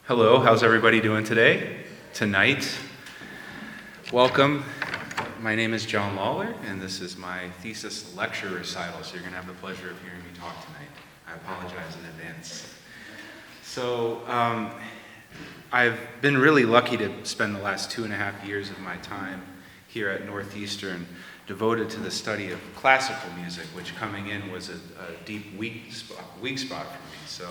Hello, how's everybody doing today? Tonight? Welcome. My name is John Lauler, and this is my thesis lecture recital, so you're going to have the pleasure of hearing me talk tonight. I apologize in advance. So, I've been really lucky to spend the last 2.5 years of my time here at Northeastern devoted to the study of classical music, which coming in was a deep weak spot for me. So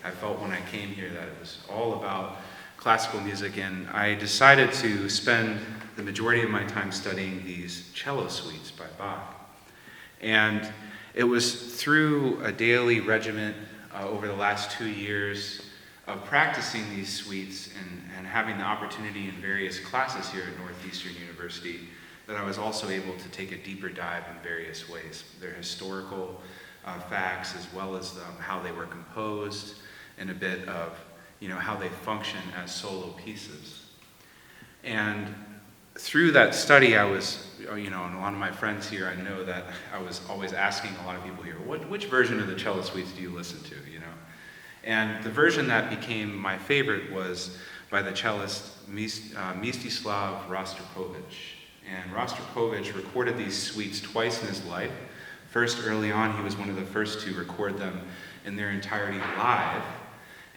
I felt when I came here that it was all about classical music, and I decided to spend the majority of my time studying these cello suites by Bach. And it was through a daily regimen over the last 2 years of practicing these suites and having the opportunity in various classes here at Northeastern University that I was also able to take a deeper dive in various ways. Their historical facts, as well as how they were composed, and a bit of how they function as solo pieces. And through that study, I was, and a lot of my friends here, I know that I was always asking a lot of people here, which version of the cello suites do you listen to, And the version that became my favorite was by the cellist Mstislav Rostropovich. And Rostropovich recorded these suites twice in his life. First, early on, he was one of the first to record them in their entirety live.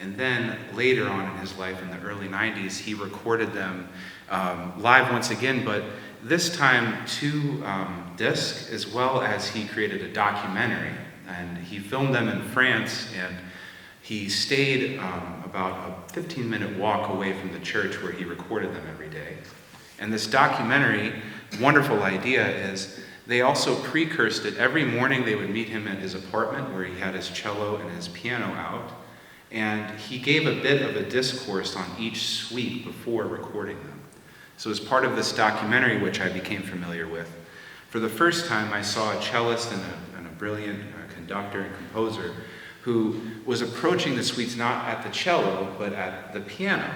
And then later on in his life, in the early 90s, he recorded them live once again, but this time 2 discs, as well as he created a documentary. And he filmed them in France, and he stayed about a 15-minute walk away from the church where he recorded them every day. And this documentary, wonderful idea, is they also precursed it. Every morning they would meet him at his apartment where he had his cello and his piano out. And he gave a bit of a discourse on each suite before recording them. So as part of this documentary, which I became familiar with, for the first time I saw a cellist and a brilliant conductor and composer who was approaching the suites not at the cello, but at the piano.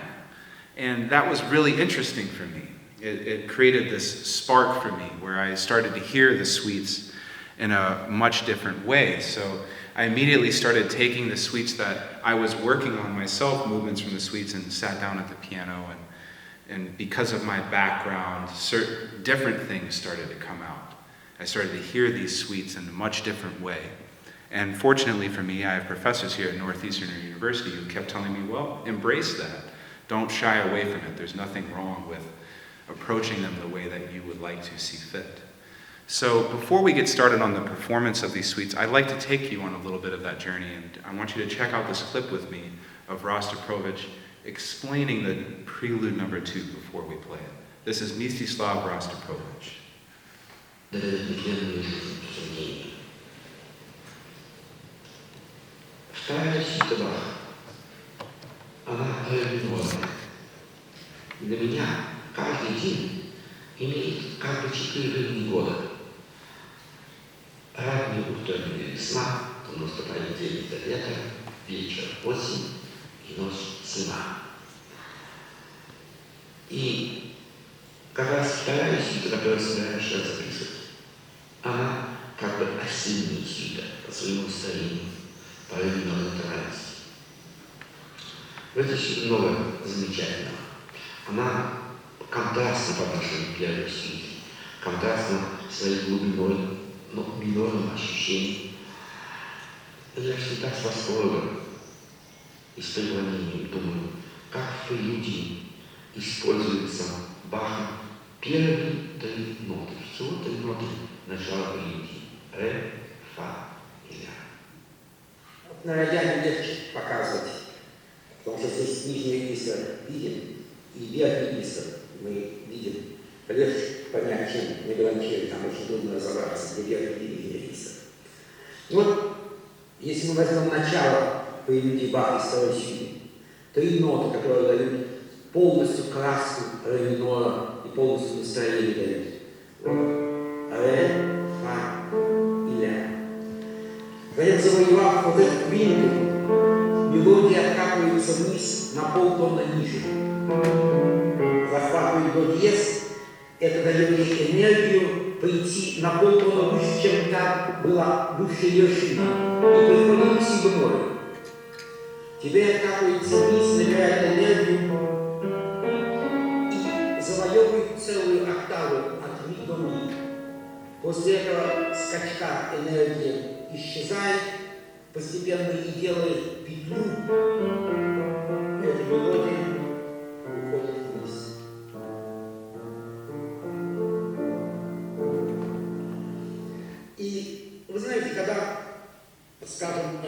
And that was really interesting for me. It created this spark for me where I started to hear the suites in a much different way. So I immediately started taking the suites that I was working on myself, movements from the suites, and sat down at the piano. And because of my background, certain different things started to come out. I started to hear these suites in a much different way. And fortunately for me, I have professors here at Northeastern University who kept telling me, well, embrace that. Don't shy away from it. There's nothing wrong with approaching them the way that you would like to see fit. So before we get started on the performance of these suites, I'd like to take you on a little bit of that journey, and I want you to check out this clip with me of Rostropovich explaining the prelude number 2 before we play it. This is Mstislav Rostropovich. Вторая ситуация, она религиозная. Для меня каждый день имеет как бы 4 времени года. Раннее утро весна, то наступает день лета, вечер осень и ночь зима. И как раз вторая ситуация, которую я собираюсь записывать, она как бы осенняя ситуация по своему строению. Правильно натуральность. В этой ситуации много замечательного. Она контрастна по отношению к первой ситуации, контрастна своей глубиной, но минорным ощущением. Я всегда с восторгом и с преклонением думаю, как в прелюдии используется Бахом первые 3 ноты. Всего 3 ноты начала прелюдии. Ре, фа и ля. Наверное, легче показывать, потому что здесь нижний регистр виден, и верхний регистр мы видим. Легче понять, чем на виолончели, там очень трудно разобраться, где верхний и нижний регистр. Вот, если мы возьмем начало прелюдии Баха из второй сюиты, 3 ноты, которые дают полностью краску ре минора и полностью настроение дают. Вот. Ре, фа и ля. Затем, завоевав вот эту квинту, мелодия откатывается вниз на полтона ниже. Захватывает до диез, это дает ей энергию прийти на полтона выше, чем там была высшая вершина, и приходит к си бемолю. Теперь откатывается вниз, набирает энергию и завоевывает целую октаву от ми до ми. После этого скачка энергия исчезает постепенно и делает петлю. Эта мелодия уходит вниз. И вы знаете, когда, скажем,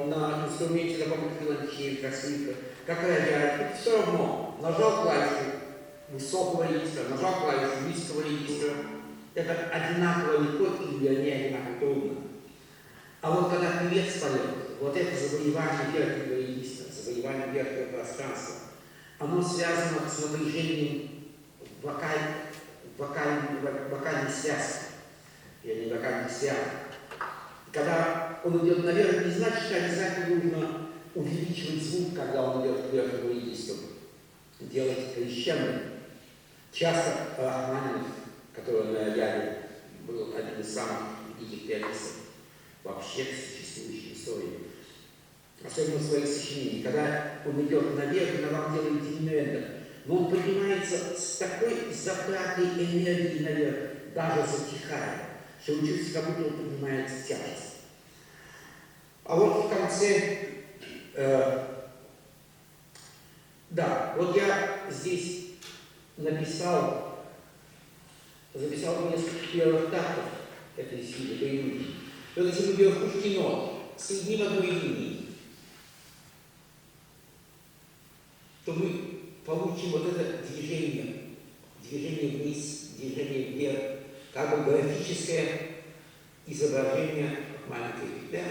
на инструменте, например, виолончель, скрипка, какая играет, все равно нажал клавишу высокого регистра, нажал клавишу низкого регистра, это одинаково легко или не одинаково трудно. А вот когда певец поет, вот это завоевание верхнего регистра, завоевание верхнего пространства, оно связано с напряжением вокальной связки, или вокальных связок. Когда он идет наверх, не значит, что обязательно нужно увеличивать звук, когда он идет к верхнему регистру, делать крещендо. Часто Рахманинов, который на Яле был один из самых великих пианистов вообще в существующей истории, особенно в своих сочинениях, когда он идет наверх, на вам делает диминуэндо, но он поднимается с такой затратой энергии наверх, даже затихая, что вы чувствуете, как будто он поднимается тяжесть. А вот в конце, да, вот я здесь записал несколько первых тактов этой стиля, прелюдии. Вот если мы верхушки нот соединим одной линией, то мы получим вот это движение вниз, движение вверх, как бы графическое изображение маленькой петля,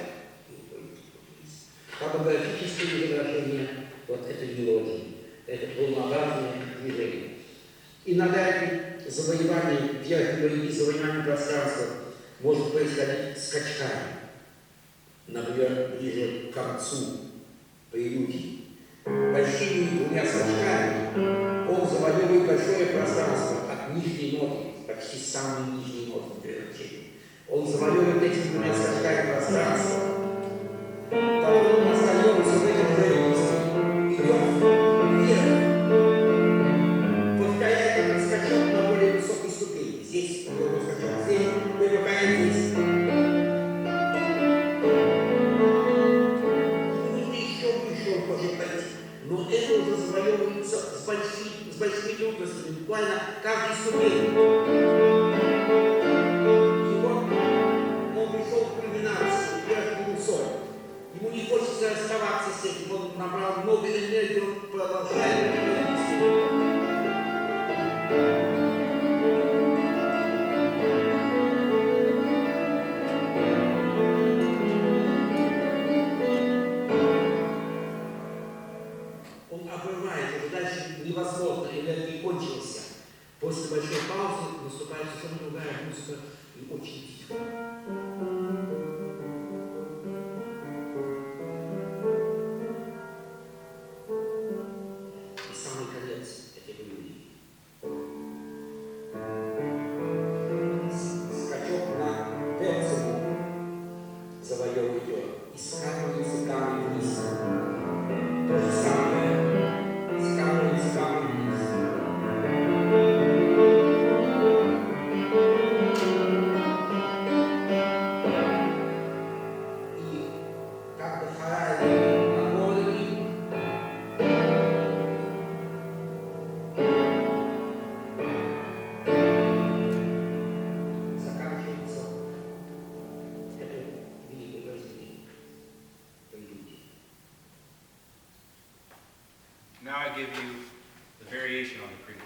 как бы графическое изображение вот этой мелодии, это волнообразное движение. Иногда это завоевание верхнего и завоевание пространства может происходить скачками, например, ближе к концу прелюдии. Большими двумя скачками он завоевывает большое пространство от нижней ноты, почти самой нижней ноты в виолончели. Он завоевывает этими двумя скачками пространство. Потом он остается в этом же регистре, идет вверх, повторяет этот скачок на более высокой ступени. Здесь другой скачок, здесь повторяет здесь. Еще он может пойти. Но это уже завоевывается с большими трудностями, буквально каждой ступени. И вот он пришел к кульминации, верхнему соль. Ему не хочется оставаться с этим, он набрал много энергии, он продолжает двигаться. Он обрывает, уже дальше невозможно, энергия кончился. После большой паузы наступает совсем другая музыка и очень тихо. И самый конец этой прелюдии. Скачок на терцию завоевывает ее и скатывается камень вниз. То же самое. Скатывается камень вниз. И как бы хоральными аккордами заканчивается это великое произведение прелюдии. Now I give you the variation on the prelude.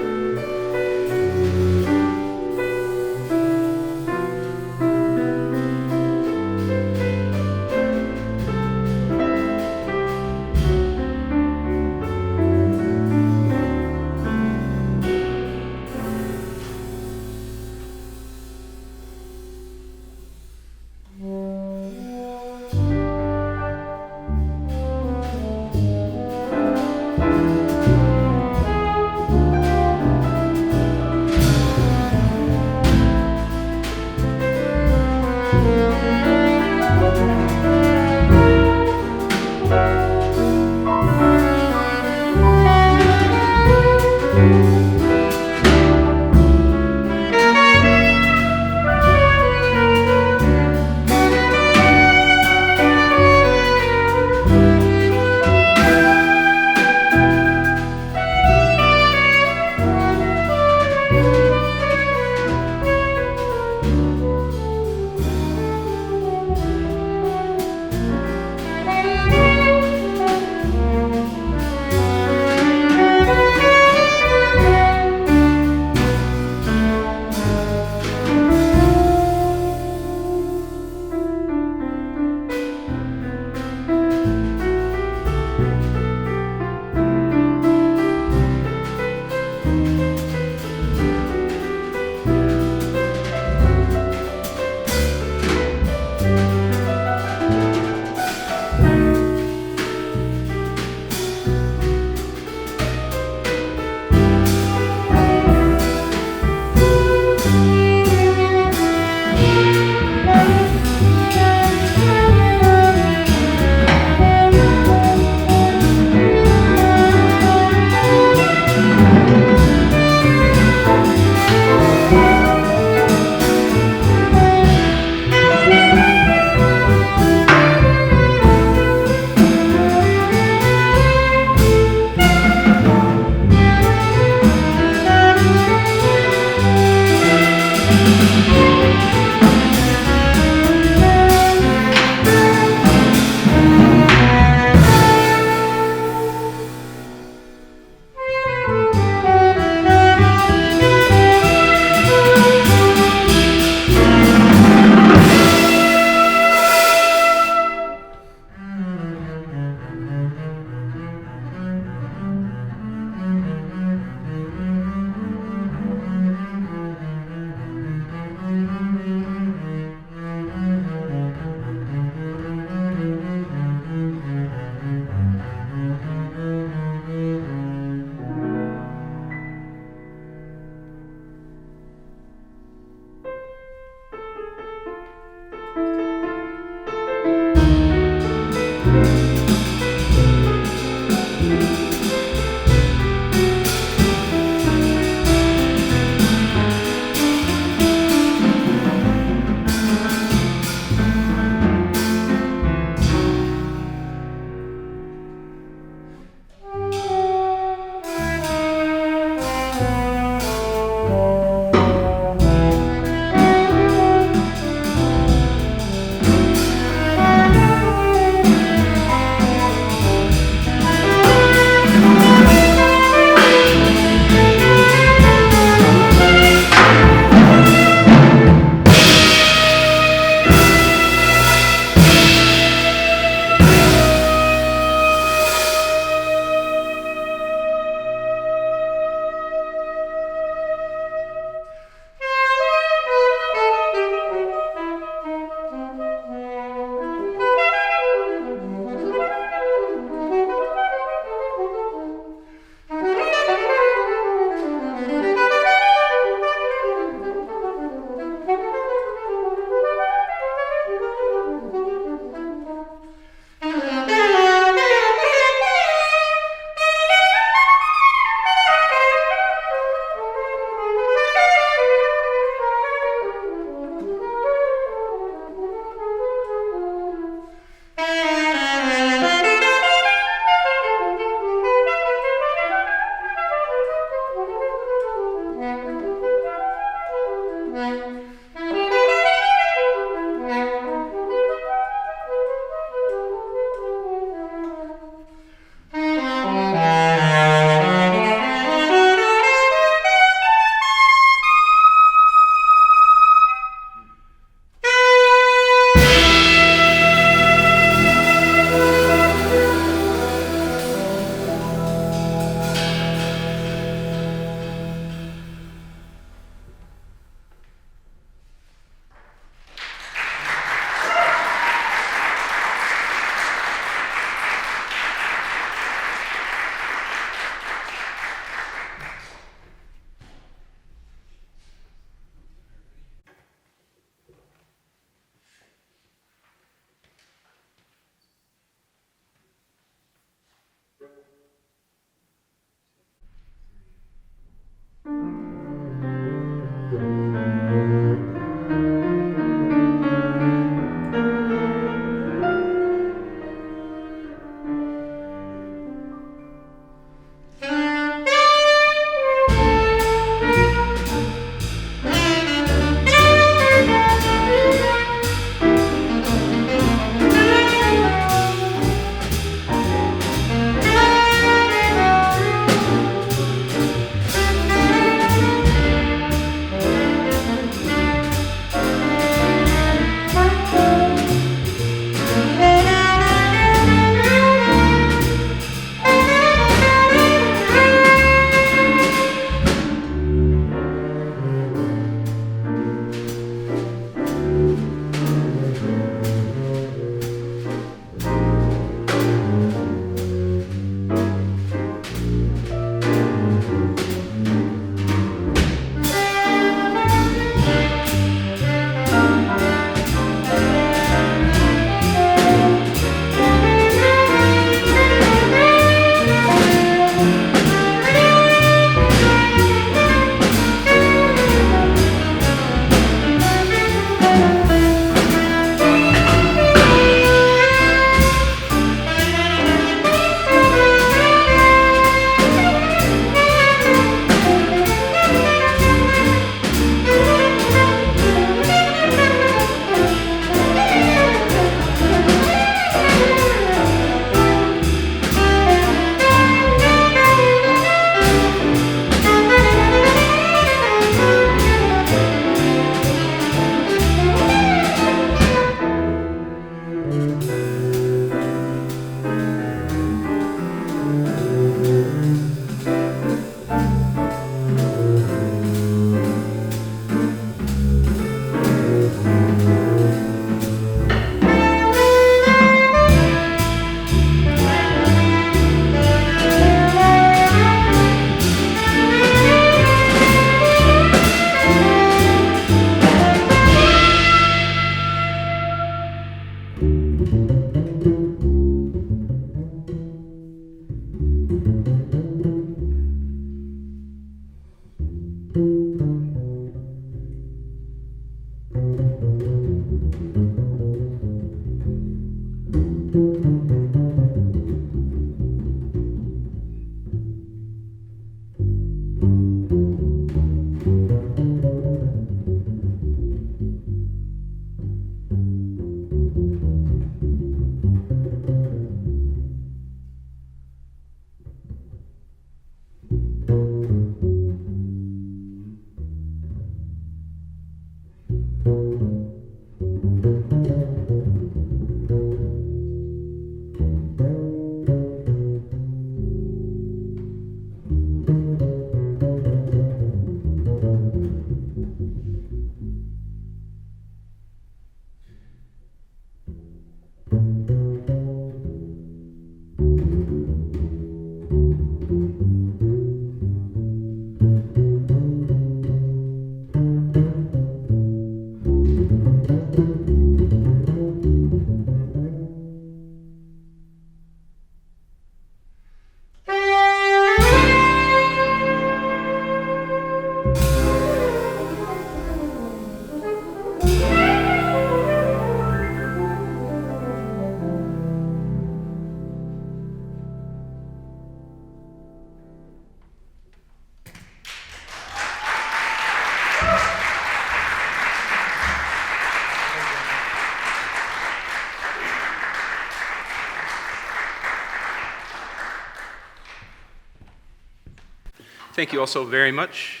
Thank you all so very much.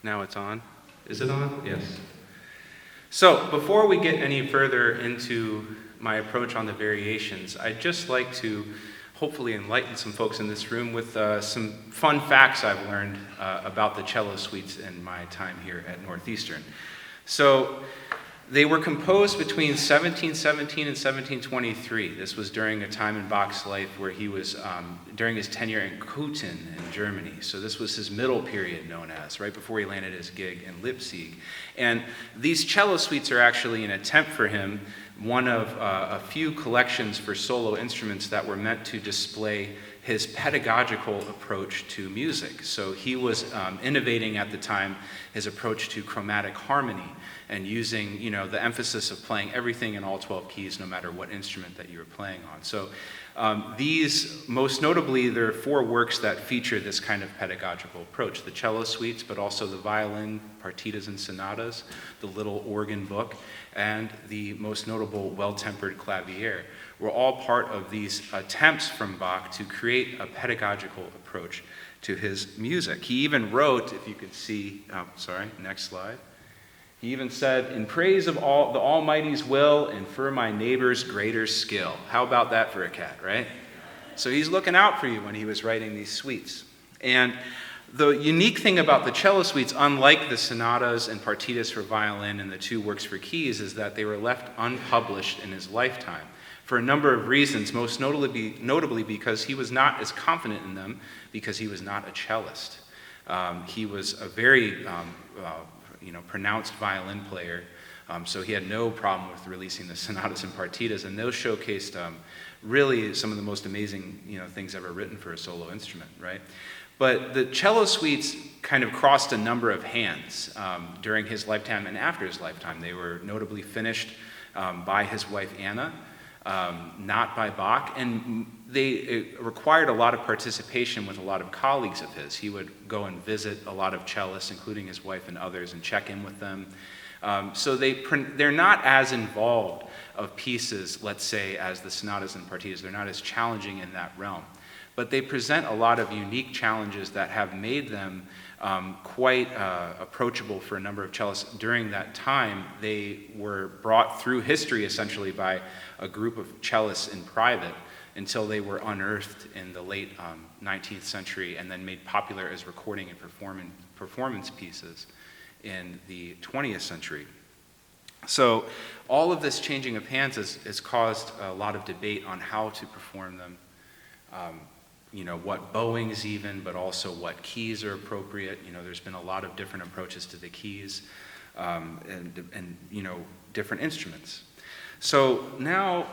Now it's on. Is it on? Yes. So before we get any further into my approach on the variations, I'd just like to hopefully enlighten some folks in this room with some fun facts I've learned about the cello suites in my time here at Northeastern. So they were composed between 1717 and 1723. This was during a time in Bach's life where he was during his tenure in Köthen in Germany. So this was his middle period, known as, right before he landed his gig in Leipzig. And these cello suites are actually an attempt for him, one of a few collections for solo instruments that were meant to display his pedagogical approach to music. So he was innovating at the time his approach to chromatic harmony and using, the emphasis of playing everything in all 12 keys, no matter what instrument that you were playing on. So these, most notably, there are 4 works that feature this kind of pedagogical approach: the cello suites, but also the violin partitas and sonatas, the little organ book, and the most notable Well-Tempered Clavier, were all part of these attempts from Bach to create a pedagogical approach to his music. He even wrote, if you could see, next slide. He even said, "In praise of all the Almighty's will and for my neighbor's greater skill." How about that for a cat, right? So he's looking out for you when he was writing these suites. And the unique thing about the cello suites, unlike the sonatas and partitas for violin and the 2 works for keys, is that they were left unpublished in his lifetime for a number of reasons, most notably because he was not as confident in them, because he was not a cellist. He was a very pronounced violin player, so he had no problem with releasing the sonatas and partitas, and those showcased really some of the most amazing things ever written for a solo instrument, right? But the cello suites kind of crossed a number of hands during his lifetime and after his lifetime. They were notably finished by his wife Anna, not by Bach, and it required a lot of participation with a lot of colleagues of his. He would go and visit a lot of cellists, including his wife and others, and check in with them. So they're not as involved of pieces, let's say, as the sonatas and partitas. They're not as challenging in that realm. But they present a lot of unique challenges that have made them quite approachable for a number of cellists. During that time, they were brought through history essentially by a group of cellists in private until they were unearthed in the late 19th century and then made popular as recording and performance pieces in the 20th century. So all of this changing of hands has caused a lot of debate on how to perform them. What bowings even, but also what keys are appropriate. There's been a lot of different approaches to the keys and different instruments. So now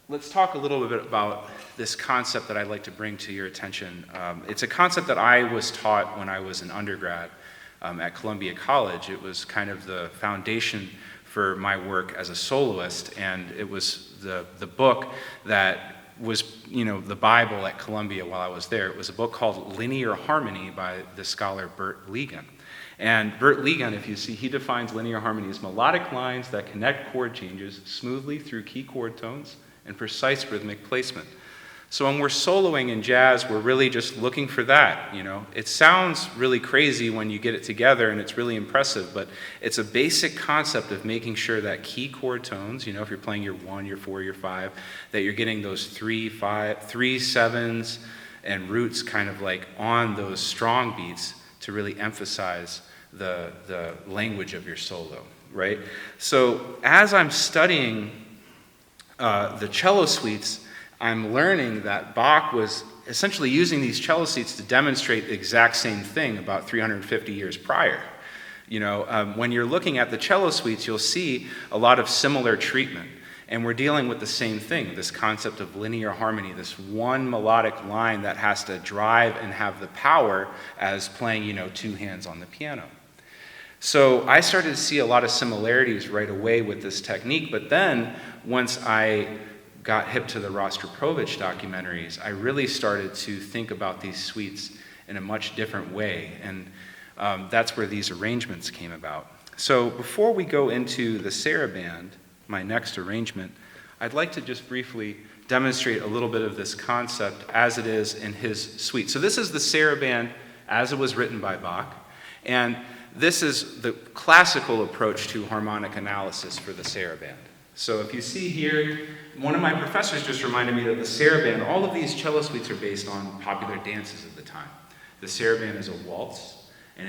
let's talk a little bit about this concept that I'd like to bring to your attention. It's a concept that I was taught when I was an undergrad at Columbia College. It was kind of the foundation for my work as a soloist, and it was the book that was, the Bible at Columbia while I was there. It was a book called Linear Harmony by the scholar Bert Ligon. And Bert Ligon, if you see, he defines linear harmony as melodic lines that connect chord changes smoothly through key chord tones and precise rhythmic placement. So when we're soloing in jazz, we're really just looking for that, It sounds really crazy when you get it together, and it's really impressive, but it's a basic concept of making sure that key chord tones, if you're playing your 1, your 4, your 5, that you're getting those 3, 7s, and roots kind of like on those strong beats to really emphasize the language of your solo, right? So as I'm studying the cello suites, I'm learning that Bach was essentially using these cello suites to demonstrate the exact same thing about 350 years prior. When you're looking at the cello suites, you'll see a lot of similar treatment. And we're dealing with the same thing, this concept of linear harmony, this one melodic line that has to drive and have the power as playing, 2 hands on the piano. So I started to see a lot of similarities right away with this technique, but then once I got hip to the Rostropovich documentaries, I really started to think about these suites in a much different way, and that's where these arrangements came about. So before we go into the saraband, my next arrangement, I'd like to just briefly demonstrate a little bit of this concept as it is in his suite. So this is the saraband as it was written by Bach, and this is the classical approach to harmonic analysis for the saraband. So if you see here, one of my professors just reminded me that the saraband, all of these cello suites are based on popular dances of the time. The saraband is a waltz, and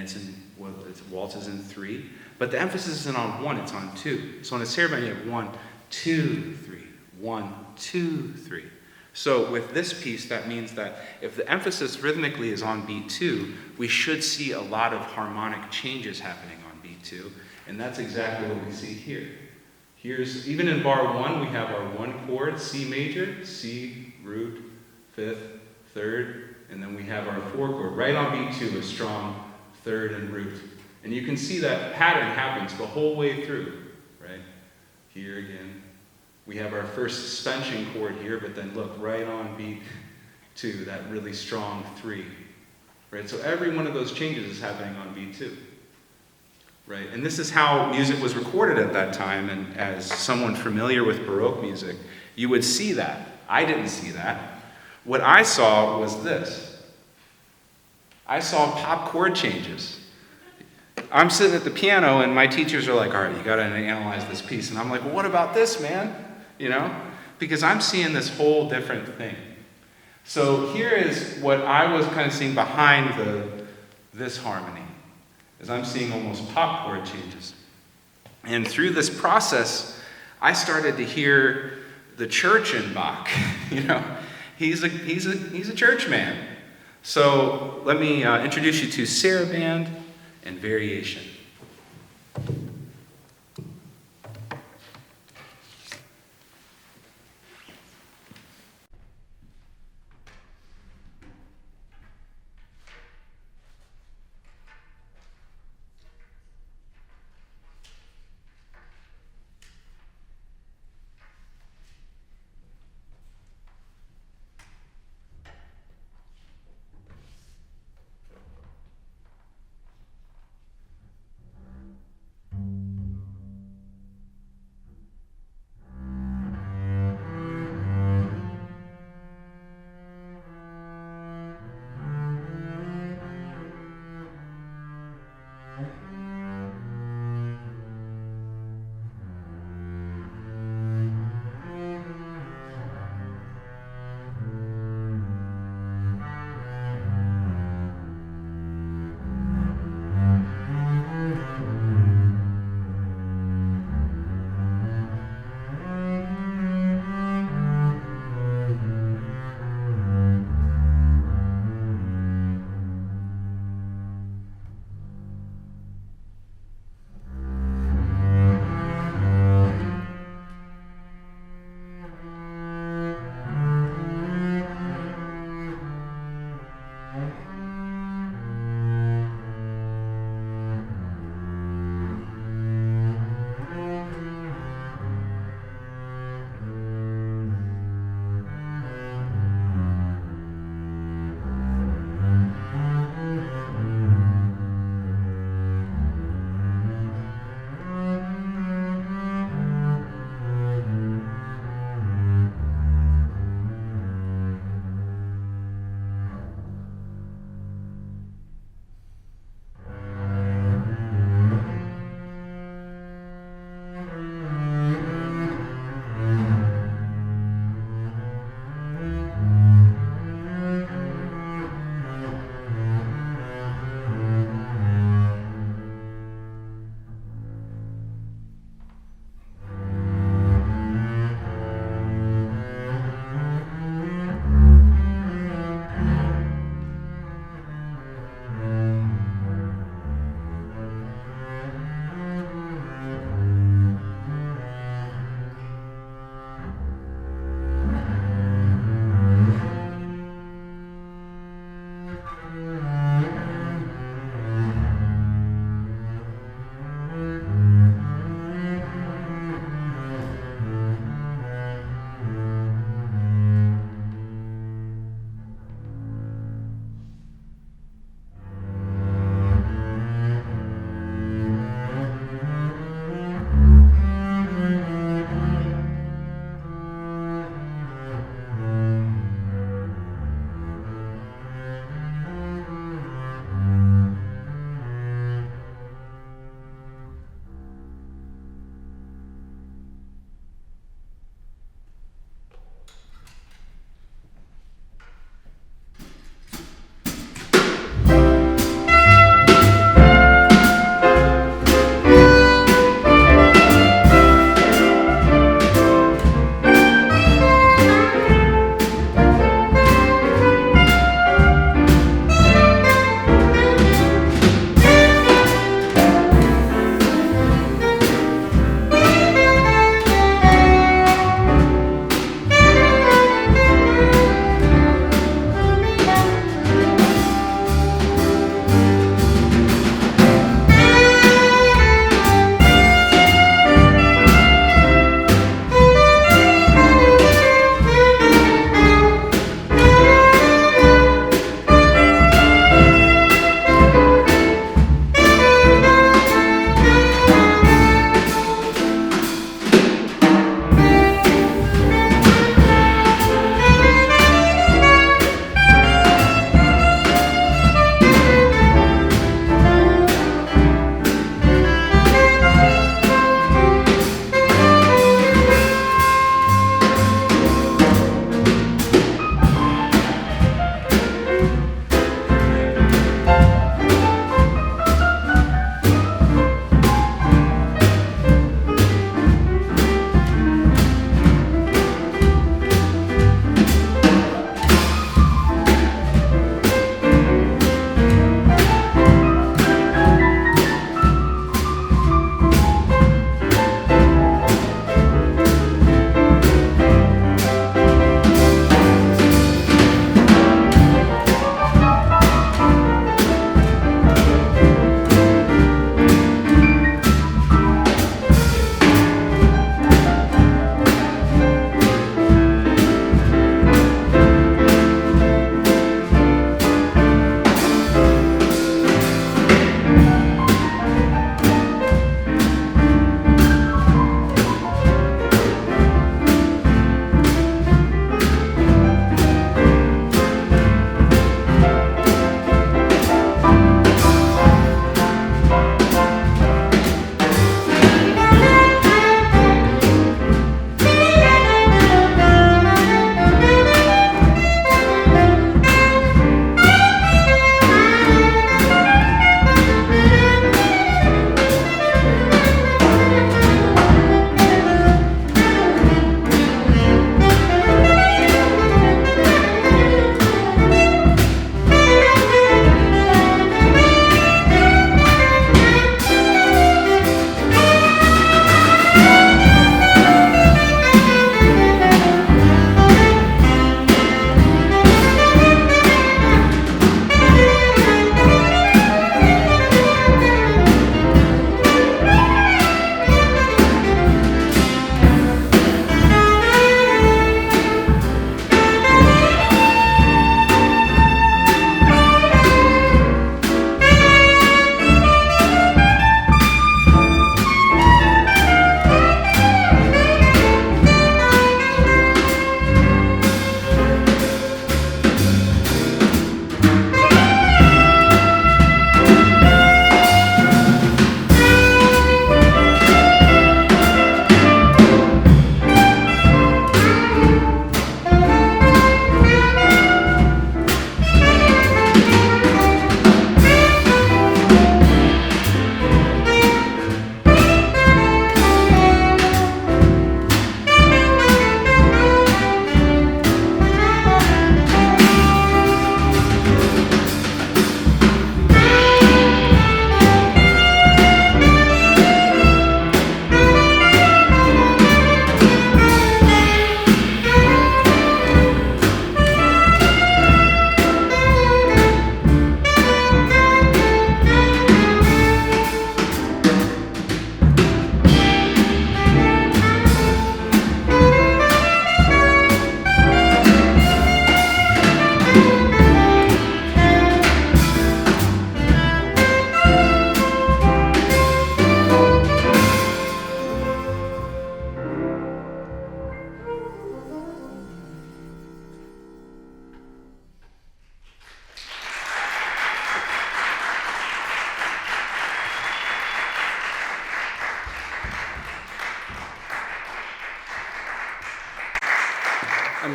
waltz is in 3, but the emphasis isn't on 1, it's on 2. So on a saraband you have 1, 2, 3, 1, 2, 3. So with this piece, that means that if the emphasis rhythmically is on beat 2, we should see a lot of harmonic changes happening on beat 2, and that's exactly what we see here. Here's, even in bar 1, we have our 1 chord, C major, C, root, 5th, 3rd, and then we have our 4 chord, right on beat 2, a strong 3rd and root. And you can see that pattern happens the whole way through, right? Here again. We have our first suspension chord here, but then look, right on beat 2, that really strong 3. Right? So every one of those changes is happening on beat 2. Right? And this is how music was recorded at that time, and as someone familiar with Baroque music, you would see that. I didn't see that. What I saw was this. I saw pop chord changes. I'm sitting at the piano, and my teachers are like, all right, you got to analyze this piece. And I'm like, well, what about this, man? You know? Because I'm seeing this whole different thing. So here is what I was kind of seeing behind this harmony, is I'm seeing almost pop chord changes. And through this process, I started to hear the church in Bach. You know, he's a church man. So let me introduce you to saraband and variation.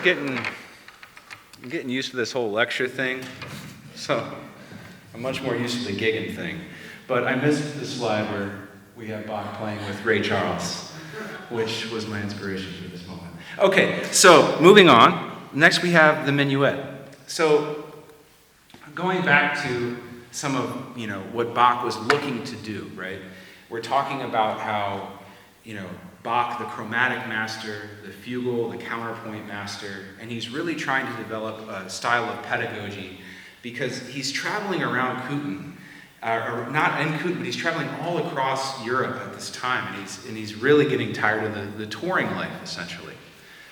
getting used to this whole lecture thing, so I'm much more used to the gigging thing. But I missed the slide where we have Bach playing with Ray Charles, which was my inspiration for this moment. Okay, so moving on. Next we have the minuet. So going back to some of what Bach was looking to do, right? We're talking about how Bach, the chromatic master, the fugal, the counterpoint master, and he's really trying to develop a style of pedagogy because he's traveling around Köthen, or not in Köthen, but he's traveling all across Europe at this time, and he's really getting tired of the touring life, essentially.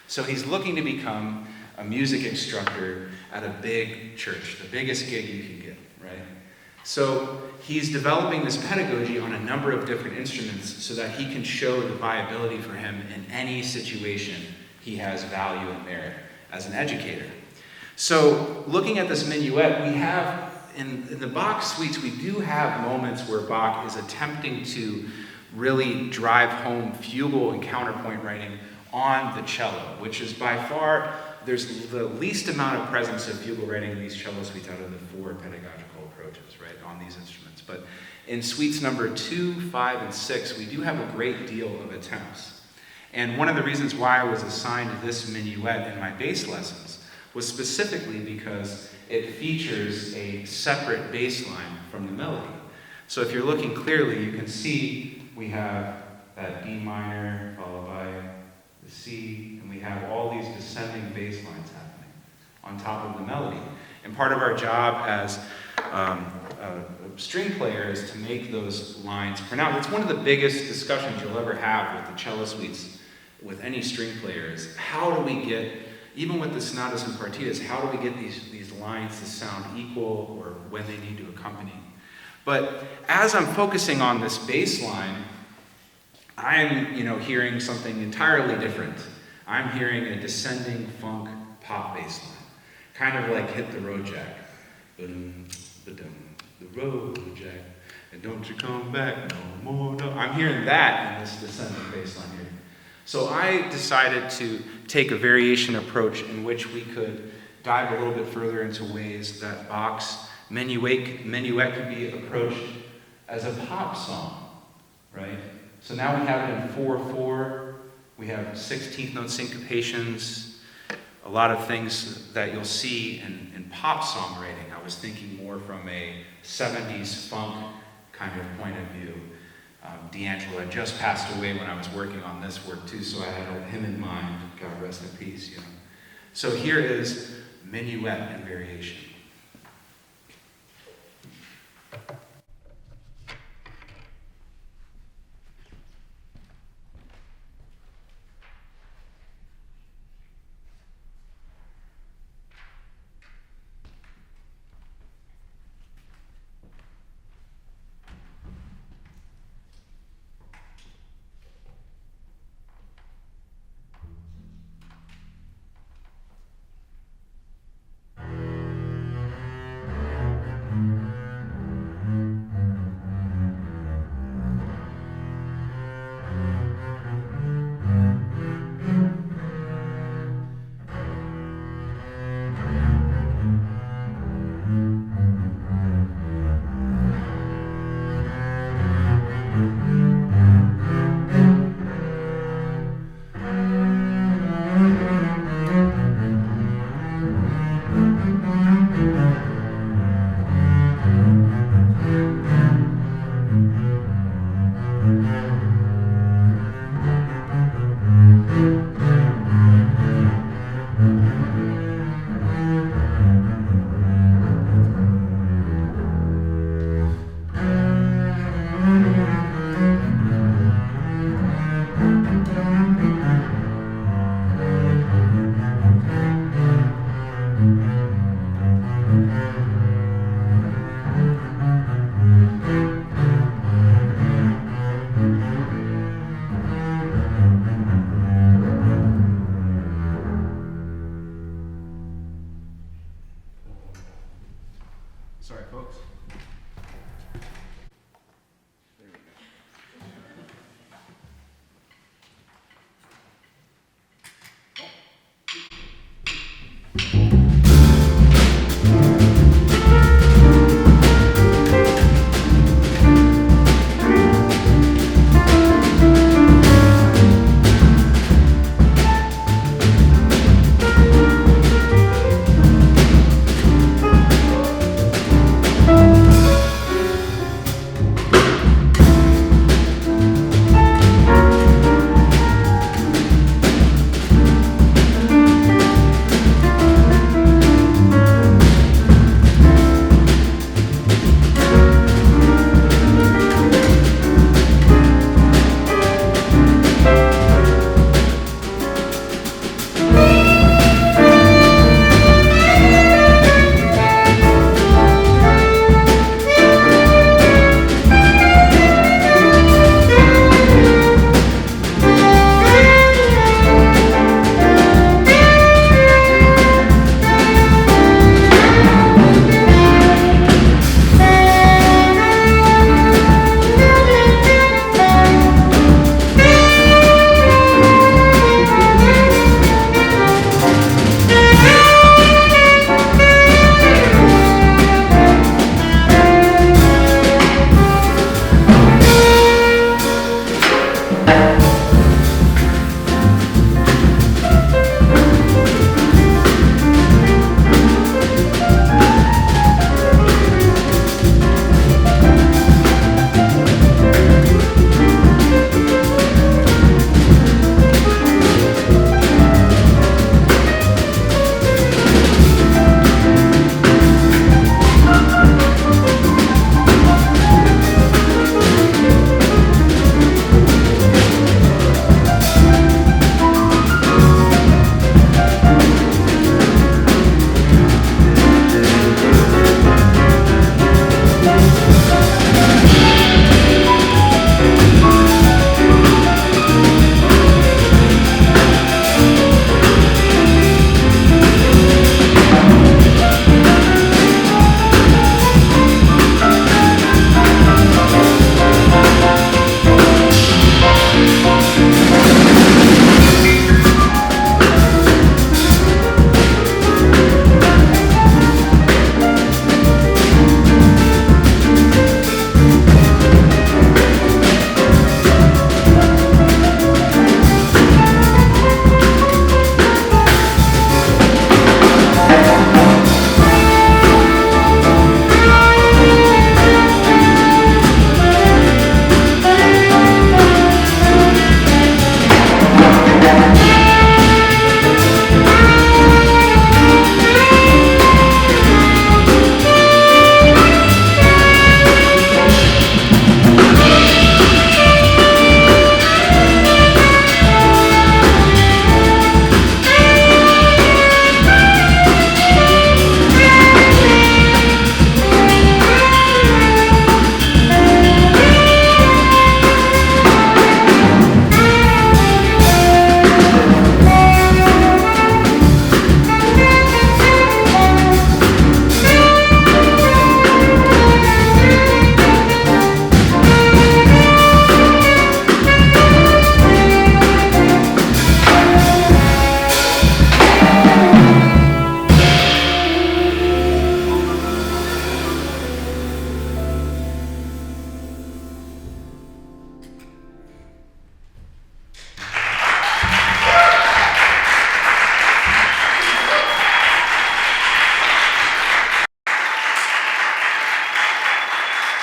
So he's looking to become a music instructor at a big church, the biggest gig you can get, right? So he's developing this pedagogy on a number of different instruments so that he can show the viability for him in any situation he has value and merit as an educator. So looking at this minuet, we have, in the Bach suites, we do have moments where Bach is attempting to really drive home fugal and counterpoint writing on the cello, which is by far, there's the least amount of presence of fugal writing in these cello suites out of the 4 pedagogical approaches, right, on these instruments. But in suites number 2, 5, and 6, we do have a great deal of attempts. And one of the reasons why I was assigned this minuet in my bass lessons was specifically because it features a separate bass line from the melody. So if you're looking clearly, you can see we have that D minor followed by the C, and we have all these descending bass lines happening on top of the melody. And part of our job as a string player is to make those lines pronounced. It's one of the biggest discussions you'll ever have with the cello suites, with any string players. How do we get, even with the sonatas and partitas, how do we get these lines to sound equal or when they need to accompany? But as I'm focusing on this bass line, I'm hearing something entirely different. I'm hearing a descending funk pop bass line, kind of like Hit the Road Jack. Ba-dum, ba-dum, the road jack, and don't you come back no more. No. I'm hearing that in this descending bass line here. So I decided to take a variation approach in which we could dive a little bit further into ways that Bach's minuet could be approached as a pop song, right? So now we have it in 4/4, we have 16th note syncopations, a lot of things that you'll see in pop songwriting. I was thinking more from a 70s funk kind of point of view. D'Angelo had just passed away when I was working on this work too, so I had him in mind. God rest in peace, So here is minuet and variation.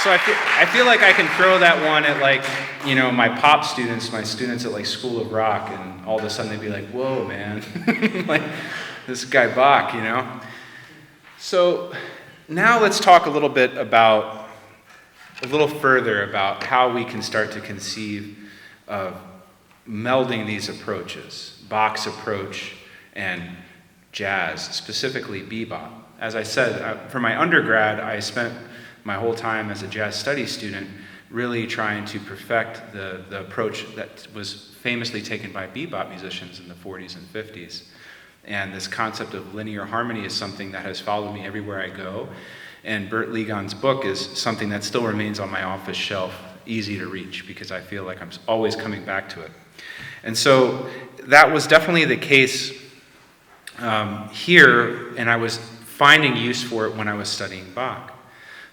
So I feel like I can throw that one at like, you know, my pop students, my students at like School of Rock, and all of a sudden they'd be like, whoa, man, like this guy Bach, you know? So now let's talk a little bit about, a little further about how we can start to conceive of melding these approaches, Bach's approach and jazz, specifically bebop. As I said, for my undergrad, I spent my whole time as a jazz studies student really trying to perfect the approach that was famously taken by bebop musicians in the 40s and 50s. And this concept of linear harmony is something that has followed me everywhere I go. And Bert Ligon's book is something that still remains on my office shelf, easy to reach, because I feel like I'm always coming back to it. And so that was definitely the case here, and I was finding use for it when I was studying Bach.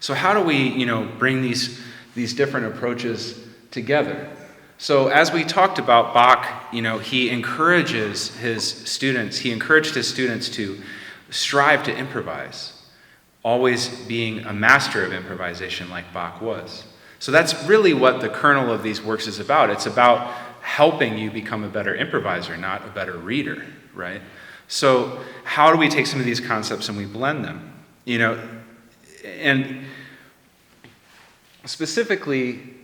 So how do we, bring these different approaches together? So as we talked about, Bach, he encouraged his students to strive to improvise, always being a master of improvisation like Bach was. So that's really what the kernel of these works is about. It's about helping you become a better improviser, not a better reader, right? So how do we take some of these concepts and we blend them? And specifically,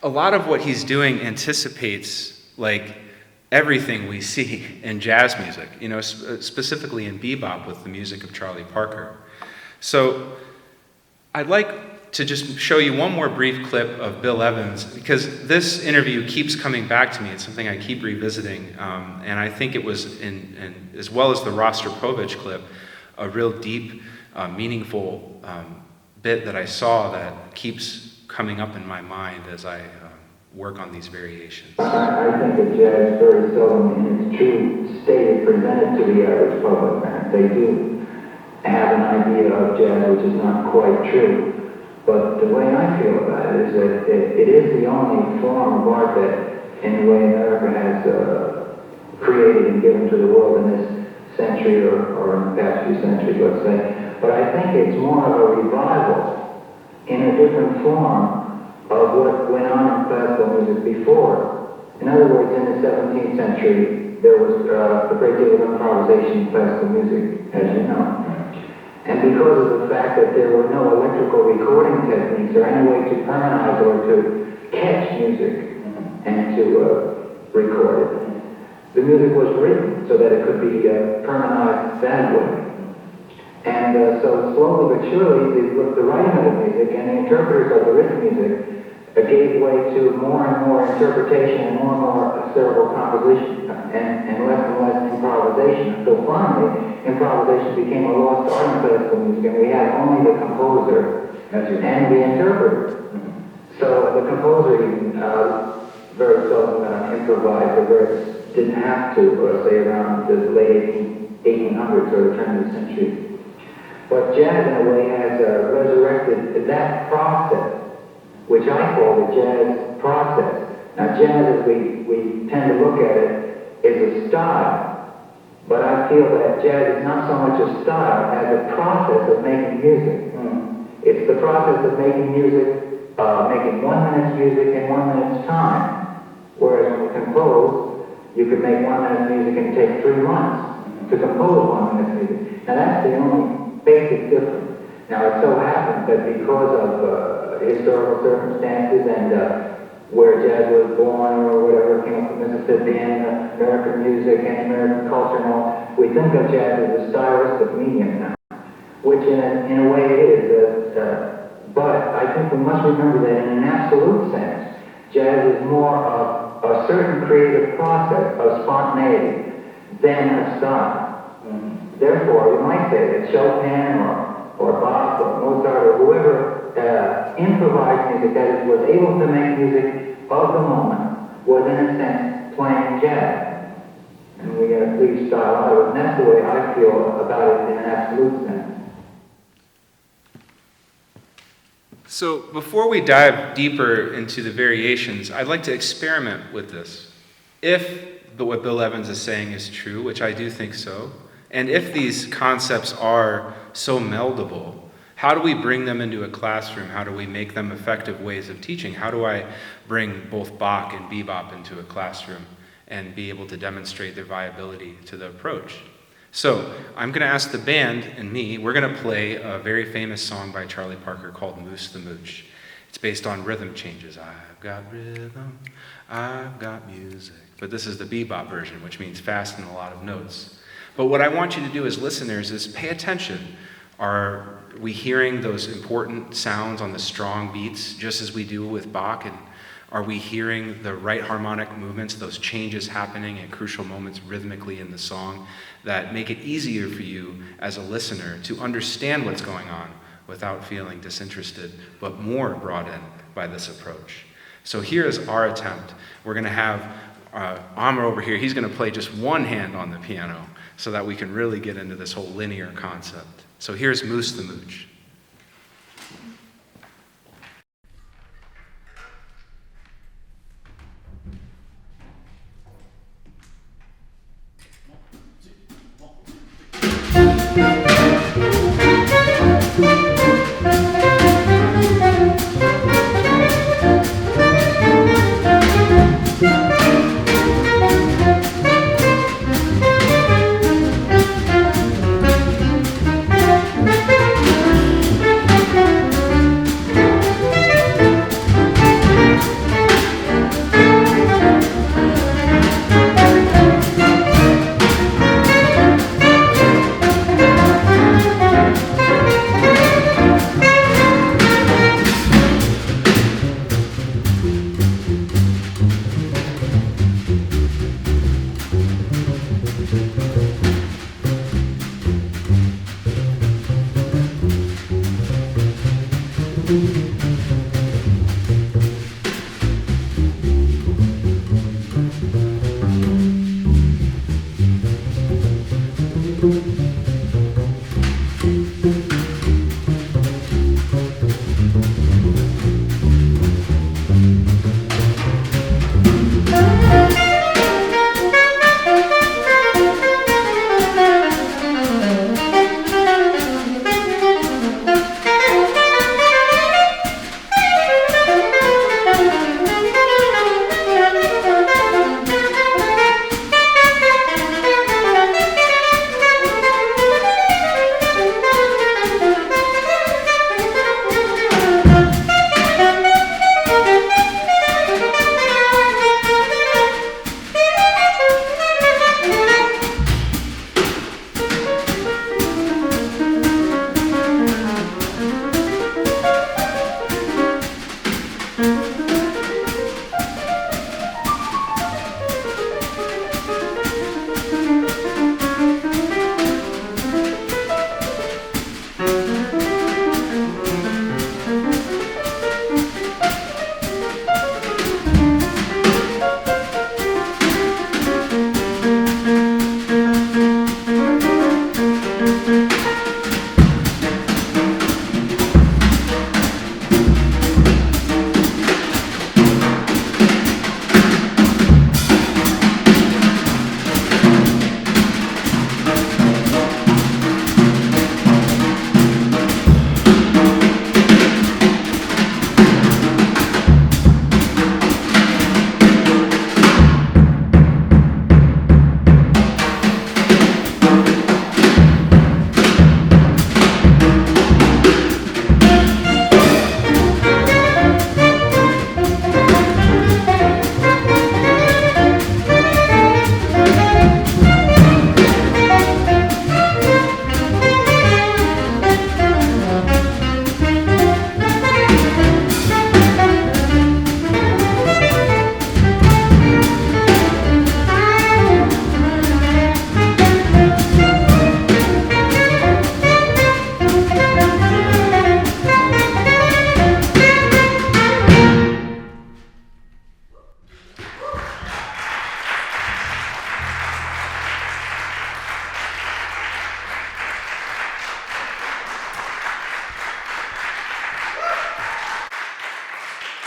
a lot of what he's doing anticipates like everything we see in jazz music, specifically in bebop with the music of Charlie Parker. So I'd like to just show you one more brief clip of Bill Evans, because this interview keeps coming back to me. It's something I keep revisiting, and I think it was, as well as the Rostropovich clip, a real deep, meaningful bit that I saw that keeps coming up in my mind as I work on these variations. I think that jazz very seldom in its true state is presented to the average public. They do have an idea of jazz which is not quite true. But the way I feel about it is that it is the only form of art that, in the way America has created and given to the world in this century or in the past few centuries, let's say. But I think it's more of a revival in a different form of what went on in classical music before. In other words, in the 17th century, there was a great deal of improvisation in classical music, as you know. And because of the fact that there were no electrical recording techniques or any way to harmonize or to catch music and to record it, the music was written so that it could be harmonized that way. And so slowly but surely, the writing of the music and the interpreters of the written music gave way to more and more interpretation and more cerebral composition and less improvisation. So finally, improvisation became a lost art in classical music, and we had only the composer and the interpreter. So the composer even very seldom improvised, or didn't have to, say around the late 1800s or the turn of the century. But jazz, in a way, has resurrected that process, which I call the jazz process. Now, jazz, as we tend to look at it, is a style. But I feel that jazz is not so much a style as a process of making music. It's the process of making music, making 1 minute's music in 1 minute's time. Whereas when you compose, you could make 1 minute's music and take 3 months to compose 1 minute's music. Now, that's the only basic difference. Now, it so happens that because of historical circumstances and where jazz was born or whatever, came from Mississippi and American music and American culture and all, we think of jazz as a stylistic medium now, which in a way it is. But I think we must remember that in an absolute sense, jazz is more of a certain creative process of spontaneity than a style. Therefore, you might say that Chopin or Bach or Mozart or whoever improvised music, that is, was able to make music of the moment, was in a sense playing jazz. And we leave style out of it, and that's the way I feel about it in an absolute sense. So before we dive deeper into the variations, I'd like to experiment with this. If what Bill Evans is saying is true, which I do think so, and if these concepts are so meldable, how do we bring them into a classroom? How do we make them effective ways of teaching? How do I bring both Bach and bebop into a classroom and be able to demonstrate their viability to the approach? So I'm going to ask the band and me, we're going to play a very famous song by Charlie Parker called Moose the Mooch. It's based on rhythm changes. I've got rhythm, I've got music. But this is the bebop version, which means fast and a lot of notes. But what I want you to do as listeners is pay attention. Are we hearing those important sounds on the strong beats, just as we do with Bach? And are we hearing the right harmonic movements, those changes happening at crucial moments rhythmically in the song that make it easier for you as a listener to understand what's going on without feeling disinterested, but more brought in by this approach? So here's our attempt. We're going to have Amr over here. He's going to play just one hand on the piano. so that we can really get into this whole linear concept. So here's Moose the Mooch.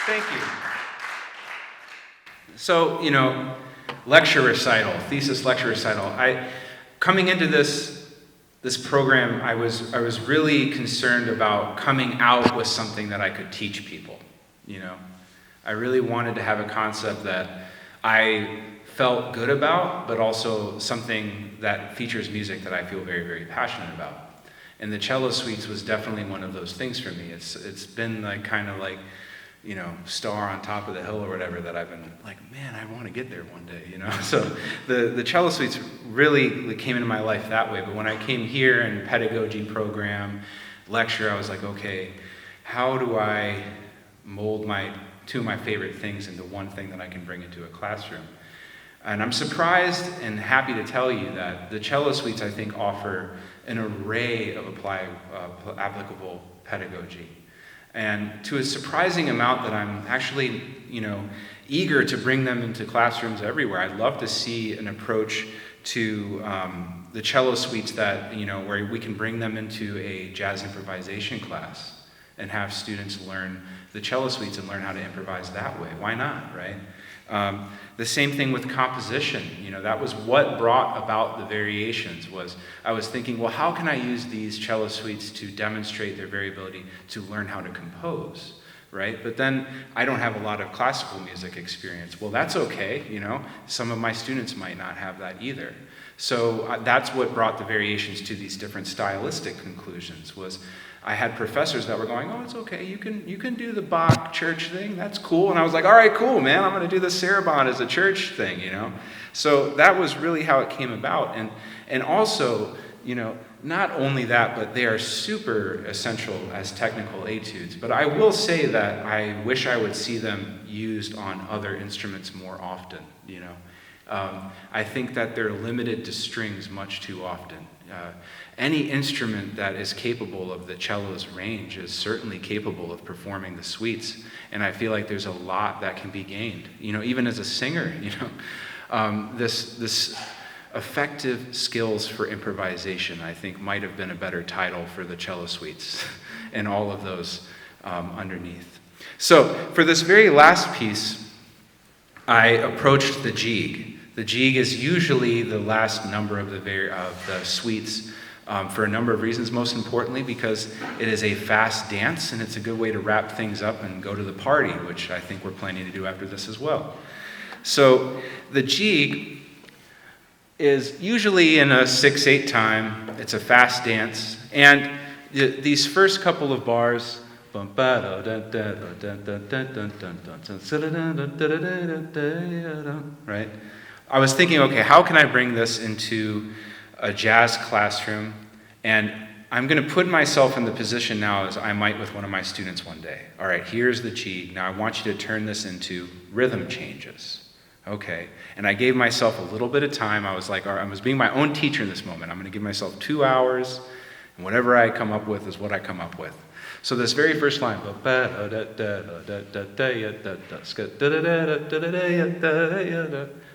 Thank you. So, lecture recital, thesis lecture recital. Coming into this program, I was really concerned about coming out with something that I could teach people. I really wanted to have a concept that I felt good about, but also something that features music that I feel very, very passionate about. And the Cello Suites was definitely one of those things for me. It's been kind of like star on top of the hill or whatever, that I've been like, man, I want to get there one day, So the Cello Suites really came into my life that way. But when I came here in pedagogy program, lecture, I was like, okay, how do I mold two of my favorite things into one thing that I can bring into a classroom? And I'm surprised and happy to tell you that the Cello Suites, I think, offer an array of applicable pedagogy. And to a surprising amount that I'm actually, eager to bring them into classrooms everywhere. I'd love to see an approach to the cello suites that, where we can bring them into a jazz improvisation class and have students learn the cello suites and learn how to improvise that way. Why not, right? The same thing with composition. That was what brought about the variations. Was I was thinking, well, how can I use these cello suites to demonstrate their variability to learn how to compose, right? But then I don't have a lot of classical music experience. Well, that's okay, Some of my students might not have that either. So that's what brought the variations to these different stylistic conclusions. Was I had professors that were going, oh, it's okay, you can do the Bach church thing, that's cool. And I was like, all right, cool, man, I'm going to do the sarabande as a church thing, So that was really how it came about. And also, not only that, but they are super essential as technical etudes. But I will say that I wish I would see them used on other instruments more often, I think that they're limited to strings much too often. Any instrument that is capable of the cello's range is certainly capable of performing the suites, and I feel like there's a lot that can be gained. Even as a singer, this effective skills for improvisation, I think, might have been a better title for the cello suites and all of those underneath. So for this very last piece, I approached the jig. The jig is usually the last number of the suites for a number of reasons, most importantly because it is a fast dance and it's a good way to wrap things up and go to the party, which I think we're planning to do after this as well. So the jig is usually in a 6/8 time. It's a fast dance, and these first couple of bars, right? I was thinking, okay, how can I bring this into a jazz classroom? And I'm going to put myself in the position now as I might with one of my students one day. All right, here's the jig. Now I want you to turn this into rhythm changes. Okay, and I gave myself a little bit of time. I was like, all right, I was being my own teacher in this moment. I'm going to give myself 2 hours, and whatever I come up with is what I come up with. So this very first line,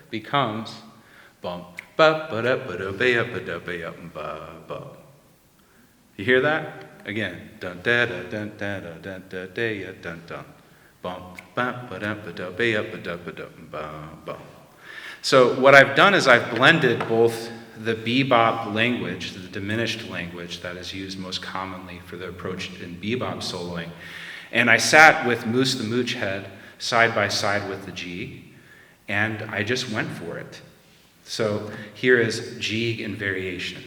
becomes you hear that? Again. So what I've done is I've blended both the bebop language, the diminished language that is used most commonly for the approach in bebop soloing, and I sat with Moose the Mooch Head side by side with the jig, and I just went for it. So here is jig in variation.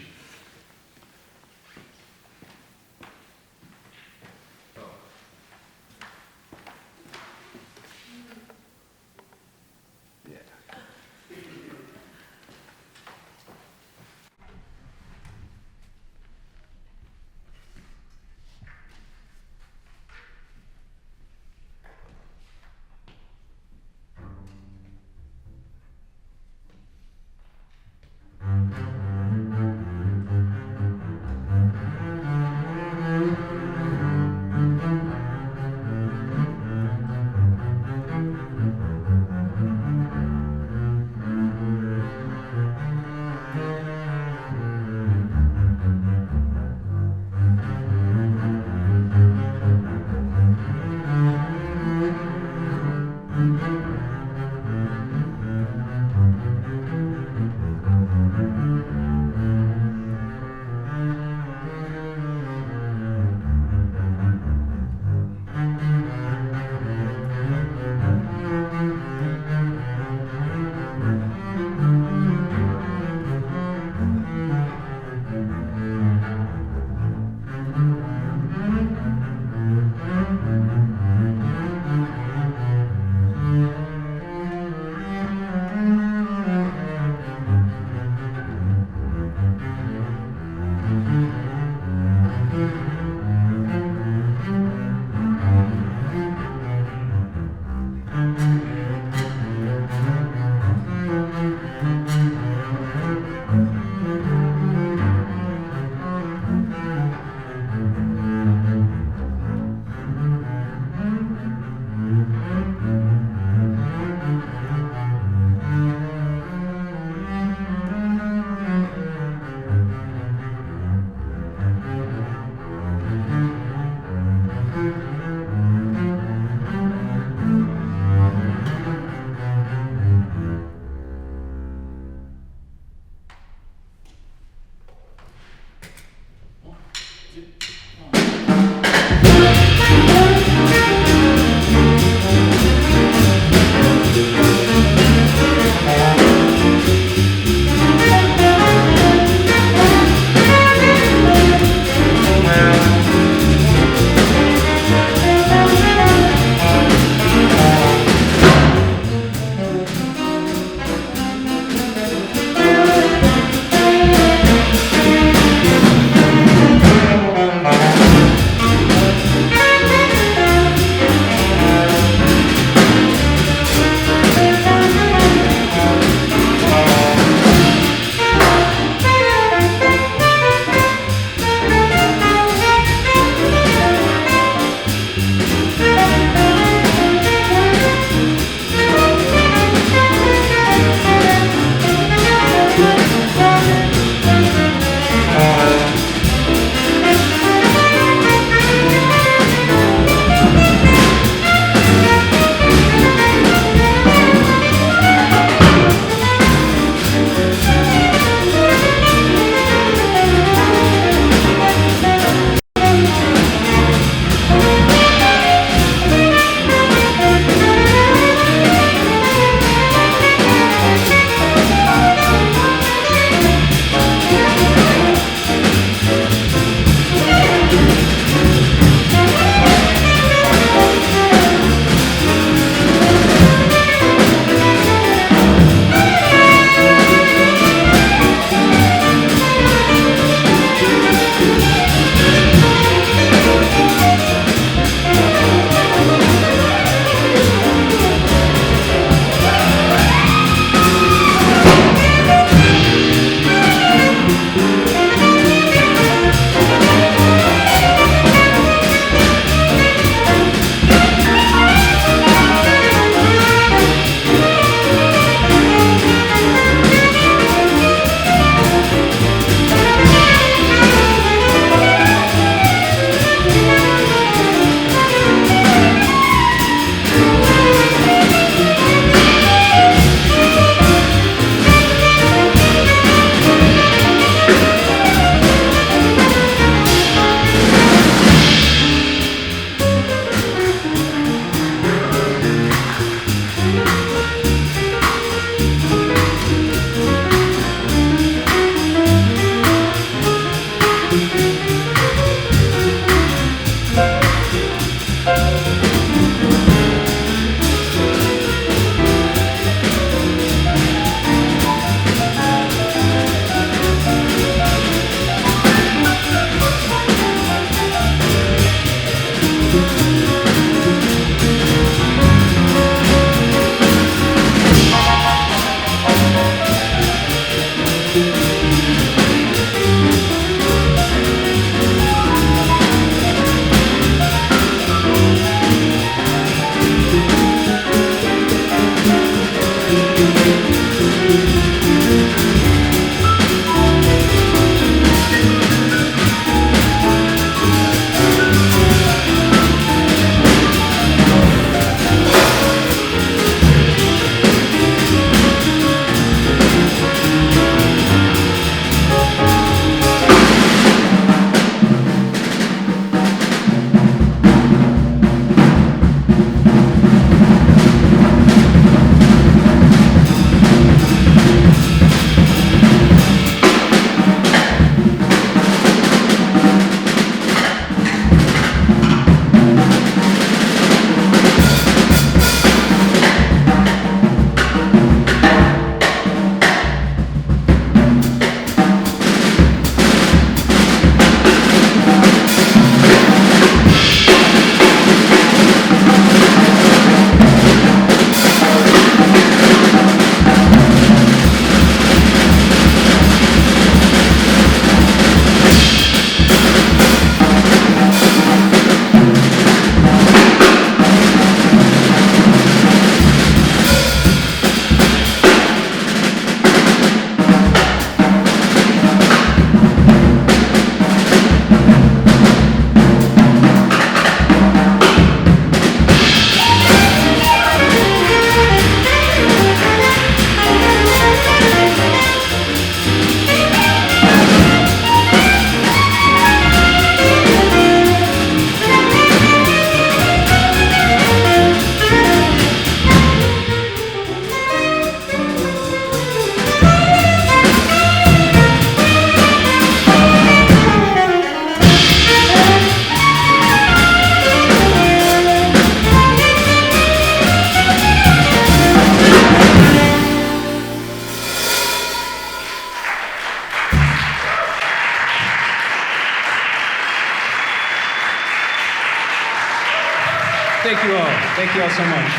Thank you all. Thank you all so much.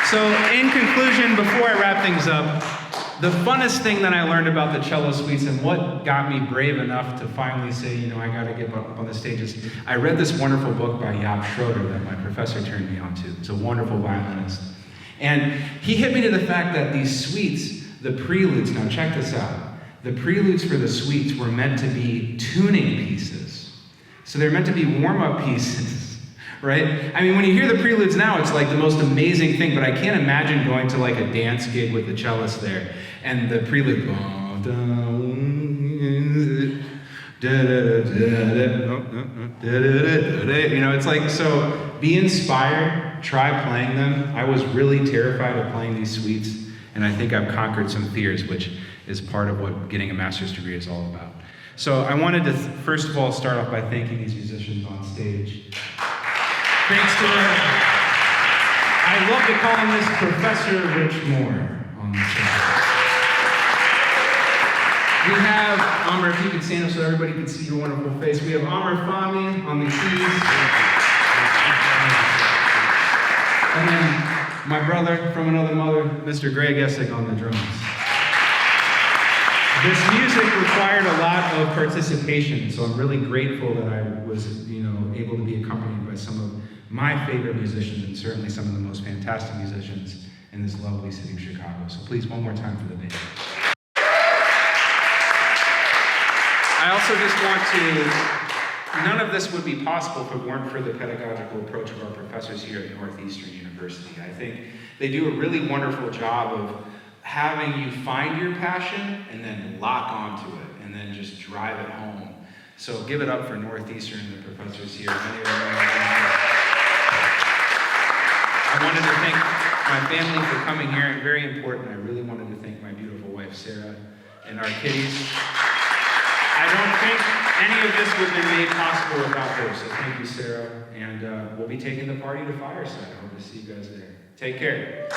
So in conclusion, before I wrap things up, the funnest thing that I learned about the cello suites and what got me brave enough to finally say, you know, I got to get up on the stage is I read this wonderful book by Jaap Schroeder that my professor turned me on to. It's a wonderful violinist. And he hit me to the fact that these suites, the preludes, now check this out, the preludes for the suites were meant to be tuning pieces. So they're meant to be warm-up pieces, right? I mean, when you hear the preludes now, it's like the most amazing thing, but I can't imagine going to like a dance gig with the cellist there, and the prelude, you know, it's like, so be inspired, try playing them. I was really terrified of playing these suites, and I think I've conquered some fears, which is part of what getting a master's degree is all about. So I wanted to, first of all, start off by thanking these musicians on stage. Thanks to I love to call him this Professor Rich Moore on the show. We have, Amr, if you can stand up so everybody can see your wonderful face. We have Amr Fahmy on the keys. And then my brother from another mother, Mr. Greg Essig on the drums. This music required a lot of participation, so I'm really grateful that I was, able to be accompanied by some of my favorite musicians and certainly some of the most fantastic musicians in this lovely city of Chicago. So please, one more time for the band. I also just want to, none of this would be possible if it weren't for the pedagogical approach of our professors here at Northeastern University. I think they do a really wonderful job of having you find your passion and then lock onto it and then just drive it home. So give it up for Northeastern and the professors here. Many of them I wanted to thank my family for coming here, and very important, I really wanted to thank my beautiful wife, Sarah, and our kiddies. I don't think any of this would have been made possible without her, so thank you, Sarah. And we'll be taking the party to Fireside. I hope to see you guys there. Take care.